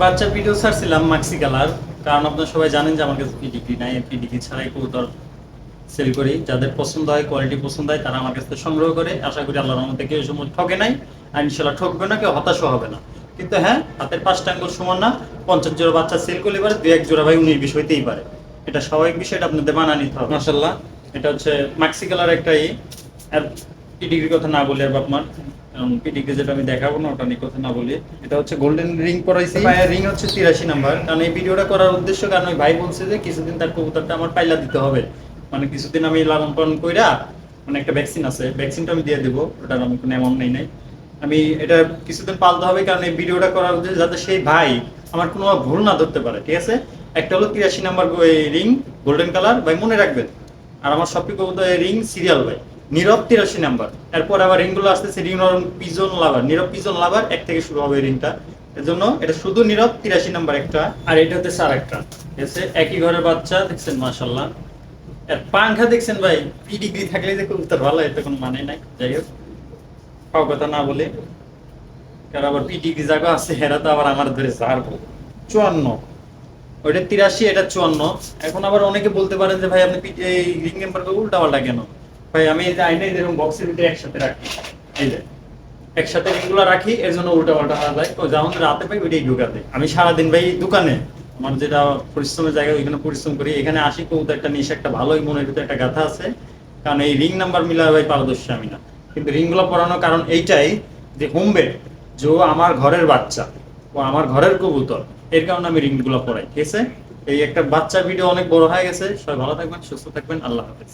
বাচ্চা video ছাড়ছিলাম Maksi colour, কারণ আপনারা সবাই জানেন যে আমার কাছে পিডিগ্রি নাই, পিডিগ্রি ছাড়াই কবুতর সেল করি। যাদের পছন্দ হয়, কোয়ালিটি পছন্দ হয়, তারা আমার কাছ থেকে সংগ্রহ করে। আশা করি আল্লাহর রহমতে কেউ সময় ঠকে নাই, আর ইনশাল্লাহ ঠকবে না, কেউ হতাশও হবে না। কিন্তু হ্যাঁ, হাতের 5টা আঙ্গুল সমান না। 50 জোড়া বাচ্চা সেল করলে পারে 2-1 জোড়া ভাই 19-20 হইতেই পারে। এটা স্বাভাবিক বিষয়, এটা আপনাদের মানা নিতে হবে। মাশাআল্লাহ, এটা হচ্ছে মাক্সি কালার একটাই। আর পিডিগ্রির কথা না বলি আর বাপমার, পিডিগ্রি যেটা আমি দেখাবো না ওটা নিয়ে কথা না বলি। এটা হচ্ছে গোল্ডেন রিং পরাইছি, ভাইয়ের রিং হচ্ছে 83 নাম্বার। কারণ এই ভিডিওটা করার উদ্দেশ্য, কারণ ওই ভাই বলছে যে কিছুদিন তার কবুতরটা আমার পাইলা দিতে হবে, মানে কিছুদিন আমি লালন পালন কইরা, মানে একটা ভ্যাকসিন আছে, ভ্যাকসিনটা আমি দিয়ে দেবো, ওটার আমি কোনো অ্যামাউন্ট নেই। আমি এটা কিছুদিন পালতে হবে, কারণ এই ভিডিওটা করার উদ্দেশ্য যাতে সেই ভাই আমার কোনো ভুল না ধরতে পারে। ঠিক আছে, একটা হলো 83 নাম্বার রিং গোল্ডেন কালার, ভাই মনে রাখবেন। আর আমার সবটি কবুতর রিং সিরিয়াল ভাই নীরব 83 নাম্বার। এরপর আবার রিংগুলো আসতেছে পিজন লাভার, নীরব পিজন লাভার 1 থেকে শুরু হবে রিংটা। এর জন্য এটা শুধু নীরব 83 নাম্বার একটা, আর এটা হচ্ছে আর একটা। ঠিক আছে, একই ঘরের বাচ্চা, দেখছেন মাশাআল্লাহ। আর পাংখা দেখছেন ভাই, পিডিগ্রি থাকলে যে কবুতর ভালো, এতে কোনো মানে নাই। যাই হোক, পাও কথা না বলে, কারণ আবার পিডিগ্রি জায়গা আছে, এরা তো আবার আমার ধরে ঝাড়বো। 54, ওইটা 83, এটা 54। এখন আবার অনেকে বলতে পারেন যে ভাই আপনি এই রিং নাম্বারটা উল্টা পাল্টা কেন? ভাই আমি এই যে আইনা এরকম বক্সের ভিতরে একসাথে রাখি, এই যে একসাথে রিংগুলো রাখি, এর জন্য উল্টা পাল্টা হওয়া যায়। তো যখন রাতে পাই ওইটাই ঢুকা দেয়। আমি সারাদিন ভাই দোকানে, আমার যেটা পরিশ্রমের জায়গা, ওইখানে পরিশ্রম করি। এখানে আসি কবুতর একটা নিয়ে একটা ভালোই মনের ভিতরে একটা গাথা আছে, কারণ এই রিং নাম্বার মিলা ভাই পারদর্শী আমি না। কিন্তু রিংগুলো পরানোর কারণ এইটাই যে হোমবে, যে ও আমার ঘরের বাচ্চা, ও আমার ঘরের কবুতর, এর কারণে আমি রিংগুলো পরাই। ঠিক আছে, এই একটা বাচ্চা ভিডিও অনেক বড় হয়ে গেছে। সবাই ভালো থাকবেন, সুস্থ থাকবেন, আল্লাহ হাফেজ।